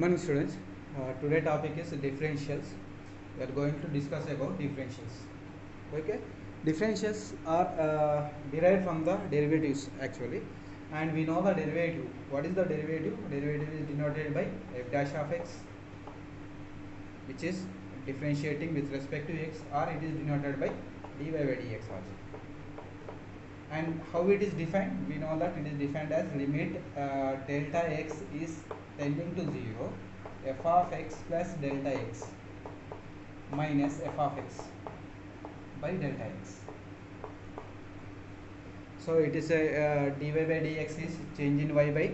morning, students. Today topic is differentials. We are going to discuss about differentials. Okay, differentials are derived from the derivatives actually, and we know the derivative. What is the derivative? Derivative is denoted by f dash of x, which is differentiating with respect to x, or it is denoted by dy by dx also. And how it is defined? We know that it is defined as limit delta x is tending to 0, f of x plus delta x minus f of x by delta x. So it is a dy by dx is change in y by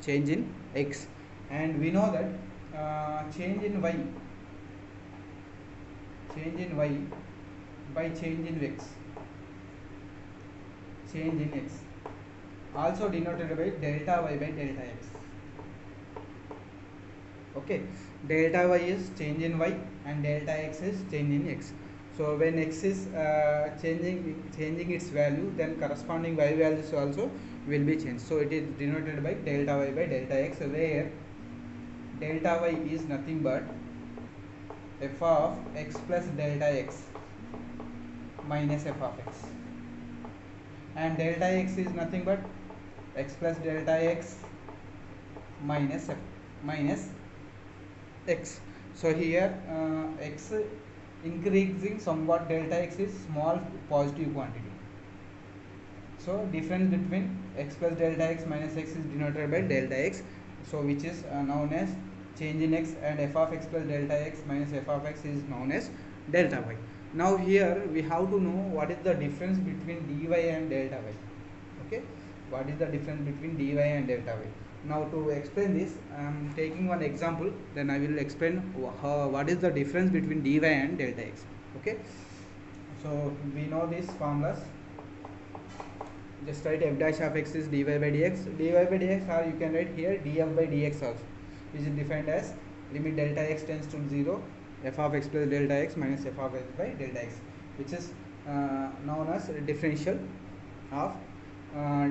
change in x, and we know that change in y by change in x, change in x, also denoted by delta y by delta x. Okay, delta y is change in y and delta x is change in x. So when x is changing its value, then corresponding y values also will be changed. So it is denoted by delta y by delta x, where delta y is nothing but f of x plus delta x minus f of x, and delta x is nothing but x plus delta x minus x. So here x increasing somewhat, delta x is small positive quantity. So difference between x plus delta x minus x is denoted by delta x, so which is known as change in x, and f of x plus delta x minus f of x is known as delta y. Now here we have to know what is the difference between dy and delta y. Okay, what is the difference between dy and delta y? Now to explain this, I am taking one example, then I will explain what is the difference between dy and delta x. Okay, so we know these formulas. Just write f dash of x is dy by dx, or you can write here df by dx also, which is defined as limit delta x tends to 0, f of x plus delta x minus f of x by delta x, which is known as differential of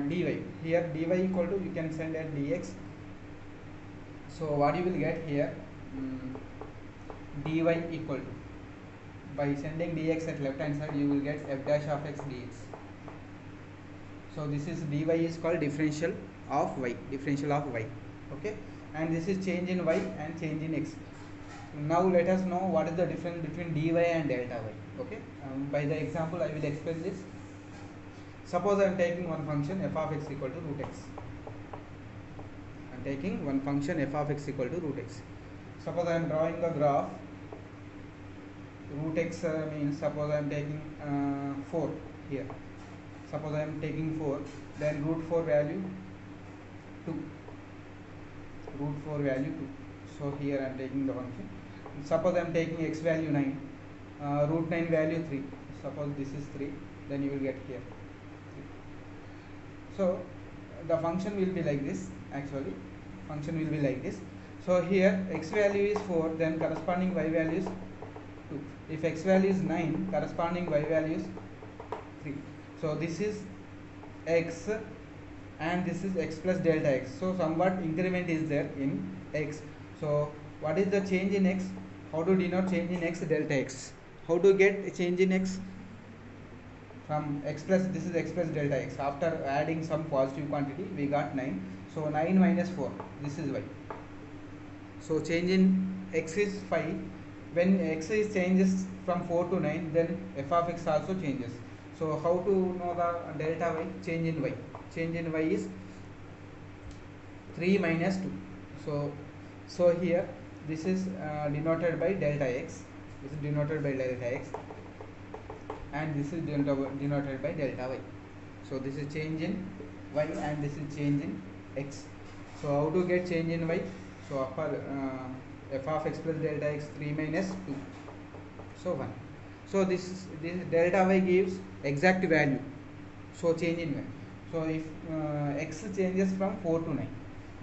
dy. Here dy equal to, you can send as dx. So what you will get here, dy equal to, by sending dx at left hand side, you will get f dash of x dx. So this is dy is called differential of y, okay, and this is change in y and change in x. Now let us know what is the difference between dy and delta y. Okay, by the example I will explain this. Suppose I am taking one function f of x equal to root x. I am taking one function f of x equal to root x. Suppose I am drawing the graph. Root x means, suppose I am taking 4 here. Suppose I am taking 4, then root 4 value 2. So here I am taking the function. Suppose I am taking x value 9, root 9 value 3. Suppose this is 3, then you will get here 3. So the function will be like this. Actually, function will be like this. So here x value is 4, then corresponding y value is 2. If x value is 9, corresponding y value is 3. So this is x and this is x plus delta x. So somewhat increment is there in x. So what is the change in x? How to denote change in x? Delta x. How to get a change in x? From x plus, this is x plus delta x. After adding some positive quantity, we got 9. So 9 minus 4, this is y. So change in x is 5. When x is changes from 4 to 9, then f of x also changes. So how to know the delta y? Change in y. Change in y is 3 minus 2. So here this is denoted by delta x. This is denoted by delta x, and this is denoted by delta y. So this is change in y and this is change in x. So how to get change in y? So upper f of x plus delta x, 3 minus 2, so 1. So this delta y gives exact value, so change in y. So if x changes from 4 to 9,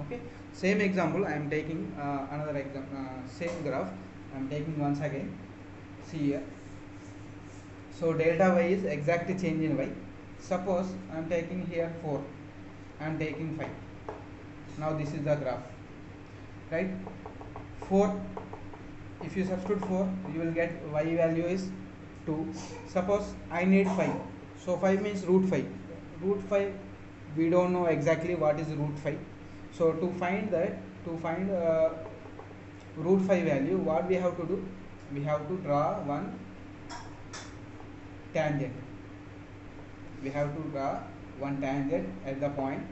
okay. Same example I am taking, another example, same graph I am taking once again. See here. So delta y is exact change in y. Suppose I am taking here 4, I am taking 5. Now this is the graph, right? 4, if you substitute 4, you will get y value is 2. Suppose I need 5, so 5 means root 5. Root 5, we don't know exactly what is root 5. So to find root 5 value, what we have to do, we have to draw one tangent. We have to draw one tangent at that point.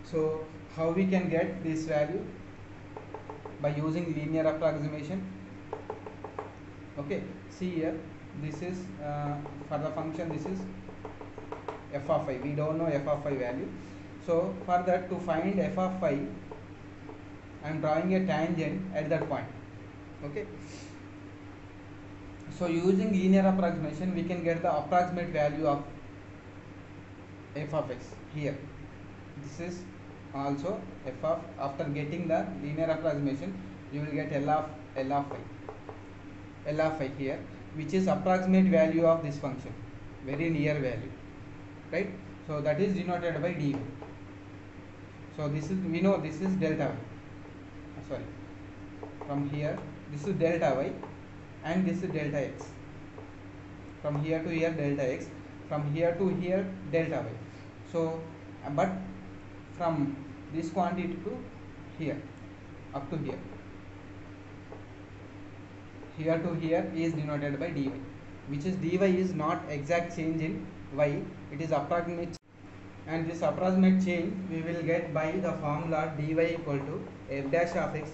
So how we can get this value? By using linear approximation. Okay, see here, this is for the function, this is f of I. We don't know f of I value. So for that, to find f of I, I am drawing a tangent at that point. Okay, so using linear approximation, we can get the approximate value of f of x here. This is also f of, after getting the linear approximation, you will get L of I here, which is approximate value of this function, very near value, right? So that is denoted by dy. So this is, we know this is delta y, from here this is delta y and this is delta x. From here to here delta x, from here to here delta y. So but from this quantity to here, up to here to here is denoted by dy, which is dy is not exact change in y, it is approximate, and this approximate change we will get by the formula dy equal to f dash of x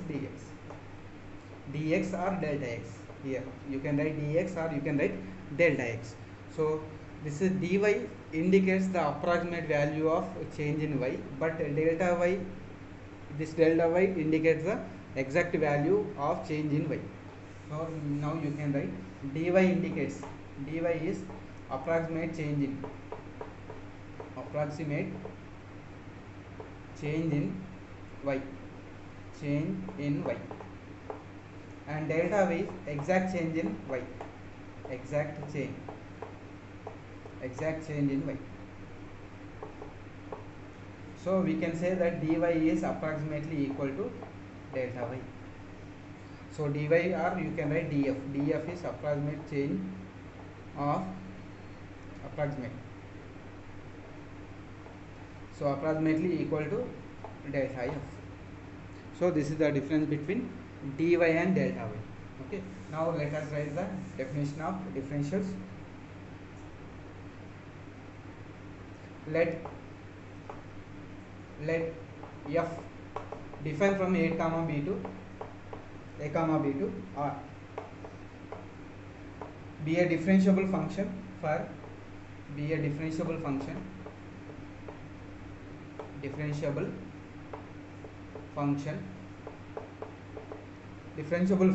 dx or delta x. Here you can write dx or you can write delta x. So this is dy indicates the approximate value of change in y, but delta y, this delta y indicates the exact value of change in y. So now you can write dy indicates, dy is approximate change in y, and delta y is exact change in y, exact change in y. So we can say that dy is approximately equal to delta y. So dy, or you can write df. Df is approximate change of approximate. So approximately equal to delta f. So this is the difference between dy and delta y. Okay. Now let us write the definition of differentials. Let f define from a comma b to R be a differentiable function for differentiable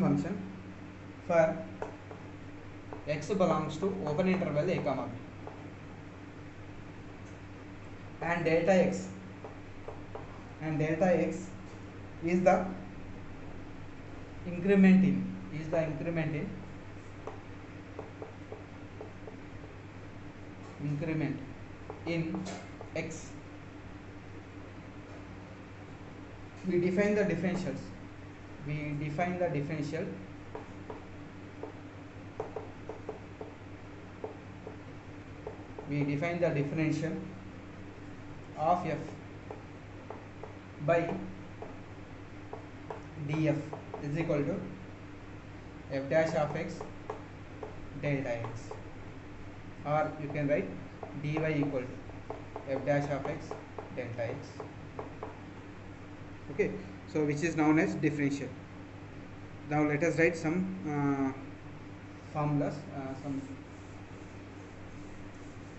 function for x belongs to open interval a comma b, and delta x is the increment in x. We define the differentials. We define the differential of f by df is equal to f dash of x delta x, or you can write dy equal to f dash of x delta x. Okay, so which is known as differential. Now let us write some formulas, some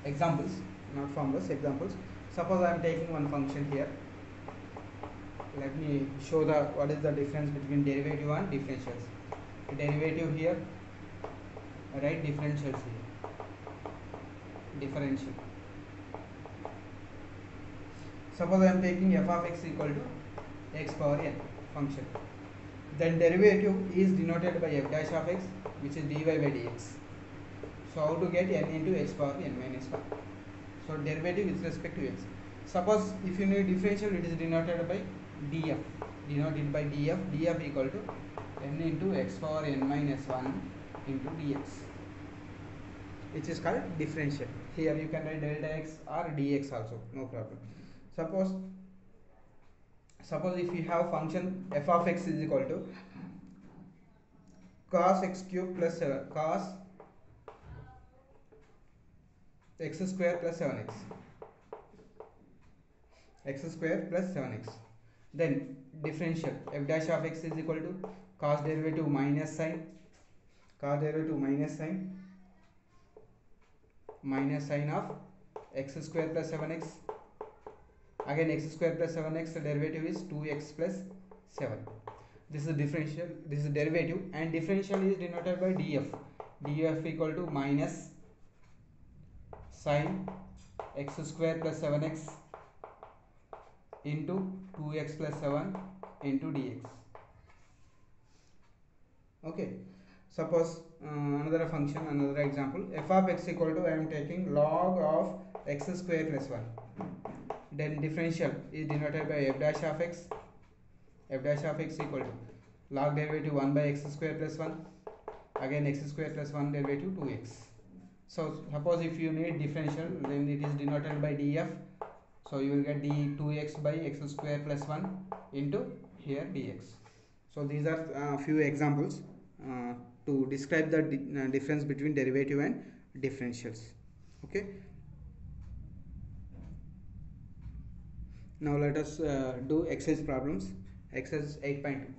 examples, not formulas, examples. Suppose I am taking one function here. Let me show what is the difference between derivative and differentials. Derivative here, write differentials here. Differential. Suppose I am taking f of x equal to x power n function. Then derivative is denoted by f dash of x, which is dy by dx. So how to get n into x power n minus 1? So derivative with respect to x. Suppose if you need differential, it is denoted by df. denoted by df. Df equal to n into x power n minus 1 into dx, which is called differential. Here you can write delta x or dx also, no problem. Suppose if you have function f of x is equal to cos x cube plus 7 cos x square plus 7x, x square plus 7x, then differential f dash of x is equal to cos derivative minus sine, cos derivative minus sine of x square plus 7x, again x square plus 7x, the derivative is 2x plus 7. This is differential, this is derivative, and differential is denoted by df. Df equal to minus sine x square plus 7x into 2x plus 7 into dx. Okay, suppose another function, another example, f of x equal to, I am taking log of x square plus 1, then differential is denoted by f dash of x. F dash of x equal to log derivative 1 by x square plus 1, again x square plus 1 derivative 2x. So suppose if you need differential, then it is denoted by df. So you will get d 2x by x square plus 1 into here dx. So these are few examples to describe the difference between derivative and differentials. Okay. Now let us do exercise problems. Exercise 8.2.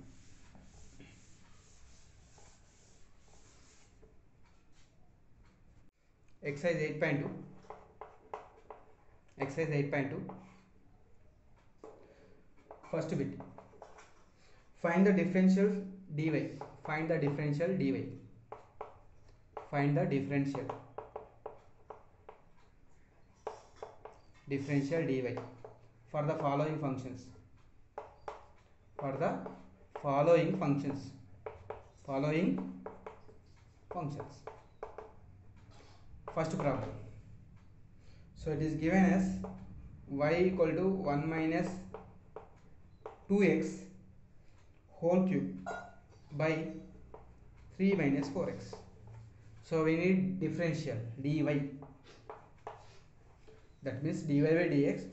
Exercise 8.2. Exercise 8.2. First bit. Find the differential dy. Find the differential dy. Find the differential dy for the following functions. For the following functions. First problem. So it is given as y equal to 1 minus 2x whole cube by 3 minus 4x. So we need differential dy. That means dy by dx.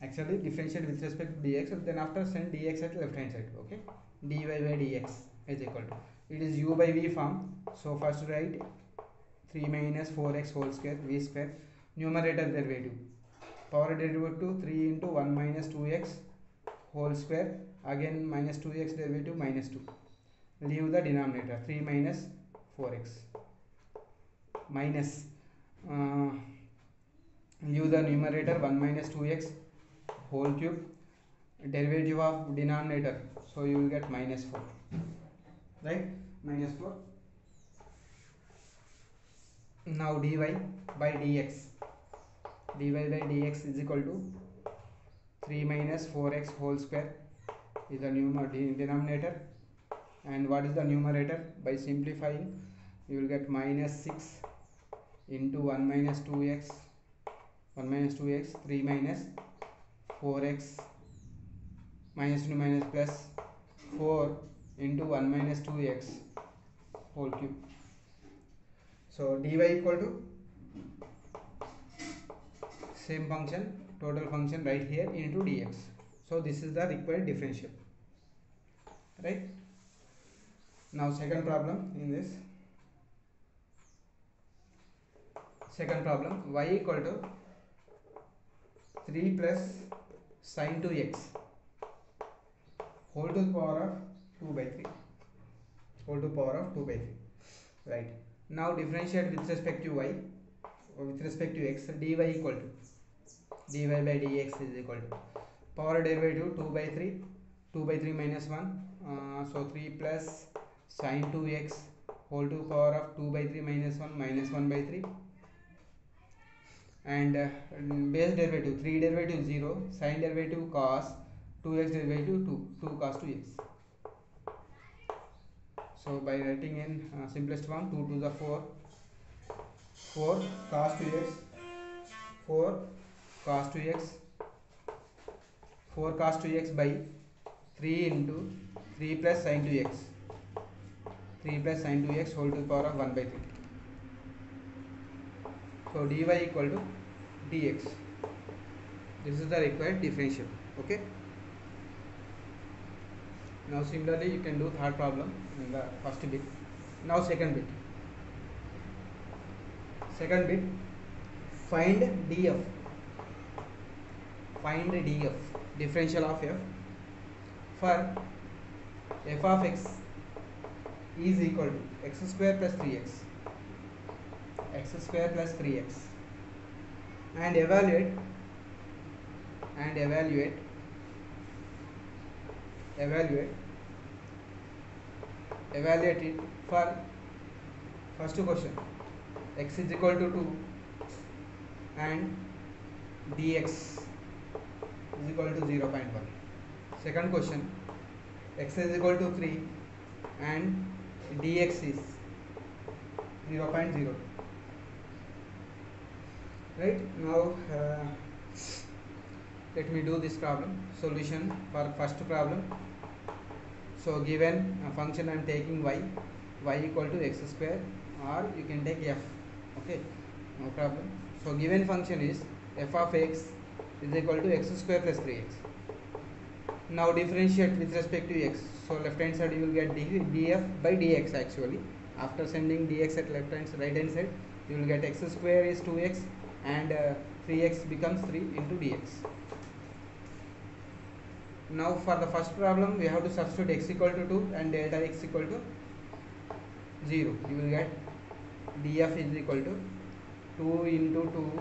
Actually differential with respect to dx, then after send dx at left hand side. Okay, dy by dx is equal to, it is u by v form. So first write 3 minus 4x whole square, v square, numerator derivative, power derivative 3 into 1 minus 2x whole square, again minus 2x derivative minus 2, leave the denominator 3 minus 4x, minus leave the numerator 1 minus 2x whole cube, derivative of denominator, so you will get minus 4, right, minus 4. Now dy by dx is equal to 3 minus 4x whole square is the denominator, and what is the numerator? By simplifying you will get minus 6 into 1 minus 2x 3 minus 4x minus 2 minus plus 4 into 1 minus 2x whole cube. So dy equal to same function, total function right here into dx. So this is the required differential, right? Now second problem in this. Second problem, y equal to 3 plus sine 2x whole to the power of 2 by 3. Whole to the power of 2 by 3. Right. Now differentiate with respect to y, or with respect to x, dy equal to dy by dx is equal to power derivative 2 by 3 minus 1, so 3 plus sine 2x whole to the power of 2 by 3 minus 1 by 3, and base derivative 3 derivative 0, sine derivative cos 2x derivative 2 cos 2x. So by writing in simplest form, 2 to the 4 cos 2x, 4 cos 2x by 3 into 3 plus sin 2x, 3 plus sin 2x whole to the power of 1 by 3. So dy equal to dx. This is the required differential. Okay. Now similarly you can do third problem in the first bit. Now second bit. Second bit, find df. Find df, differential of f, for f of x is equal to x square plus 3x, x square plus 3x, and evaluate it for first question, x is equal to 2 and dx is equal to 0.1. Second question, x is equal to 3 and dx is 0.0. Right, now let me do this problem. Solution for first problem. So given a function I am taking y equal to x square, or you can take f. Okay, no problem. So given function is f of x is equal to x square plus 3x. Now differentiate with respect to x. So left hand side you will get df by dx actually. After sending dx at left hand right hand side, you will get x square is 2x and 3x becomes 3 into dx. Now for the first problem we have to substitute x equal to 2 and delta x equal to 0. You will get df is equal to 2 into 2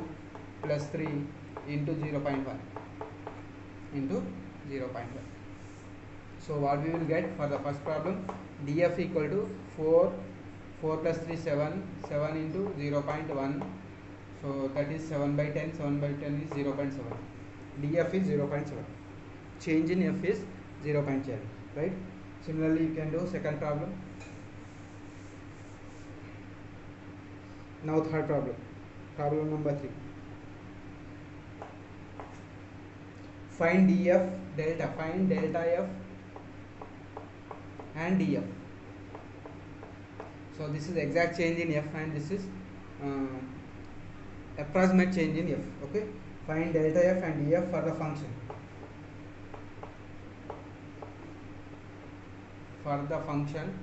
plus 3 into 0.1 into 0.1. So what we will get for the first problem, df equal to 4 plus 3 7 into 0.1. So that is 7 by 10 is 0.7. df is 0.7. Change in f is 0.7. Right. Similarly you can do second problem. Now third problem. Problem number 3. Find df delta. Find delta f and df. So this is exact change in f and this is approximate change in f. Okay. Find delta f and df for the function. For the function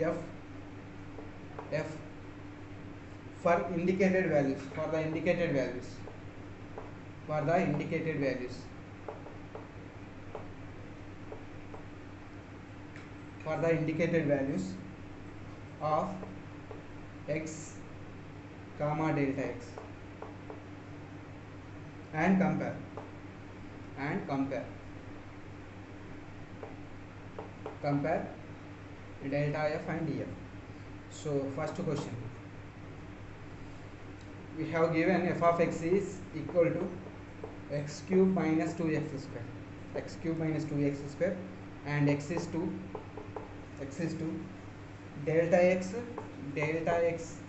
f for indicated values. For the indicated values of x comma delta x, and compare delta f and df. So first question, we have given f of x is equal to x cube minus 2x square, and x is 2, delta x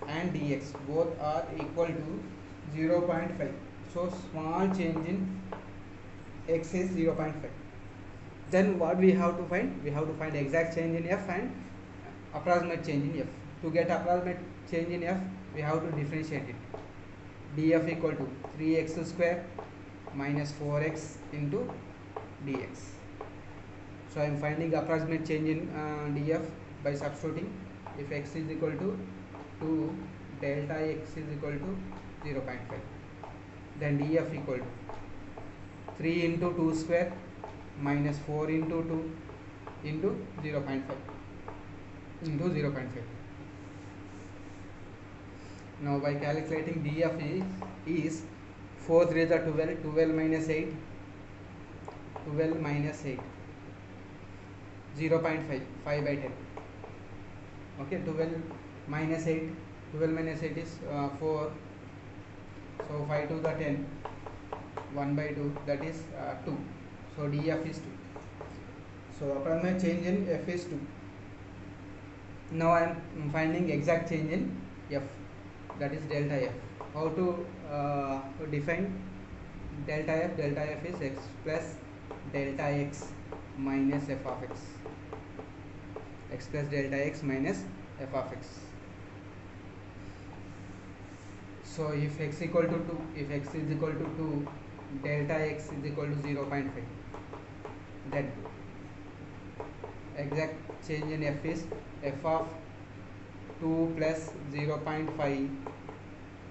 and dx both are equal to 0.5. so small change in x is 0.5. then what we have to find? We have to find exact change in f and approximate change in f. To get approximate change in f, we have to differentiate it. df equal to 3x square minus 4x into dx. So I am finding approximate change in df by substituting. If x is equal to 2, delta x is equal to 0.5. Then df equal to 3 into 2 square minus 4 into 2 into 0.5 into 0.5. Now by calculating df is 4 3 is 12 minus 8, 0.5, 5 by 10. Okay, 12 minus 8 is 4. So 5 to the 10, 1 by 2, that is 2. So df is 2. So approximate change in f is 2. Now I am finding exact change in f, that is delta f. How to define delta f? Delta f is x plus delta x minus f of x, x plus delta x minus f of x. So if x equal to 2, if x is equal to 2, delta x is equal to 0.5. Then exact change in f is f of 2 plus 0.5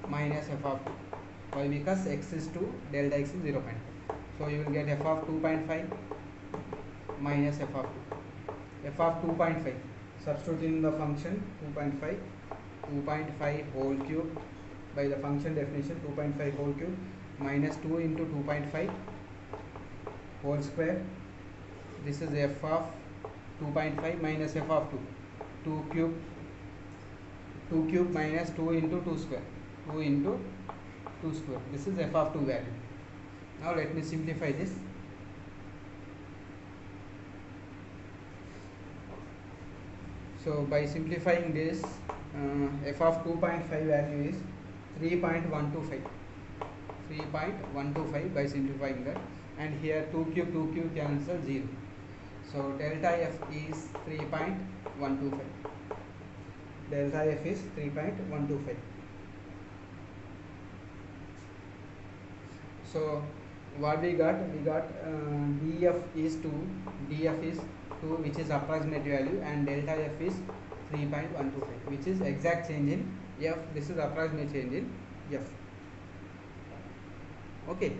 minus f of 2. Why? Because x is 2, delta x is 0.5. So you will get f of 2.5 minus f of 2. F of 2.5, substituting the function 2.5 whole cube by the function definition 2.5 whole cube minus 2 into 2.5 whole square. This is f of 2.5 minus f of 2 cube minus 2 into 2 square, 2 into 2 square. This is f of 2 value. Now let me simplify this. So by simplifying this, f of 2.5 value is 3.125 by simplifying that, and here 2 cube cancel 0. So delta f is 3.125. Delta f is 3.125. So what we got? We got df is 2, which is approximate value, and delta f is 3.125, which is exact change in f. This is approximate change in f. Okay.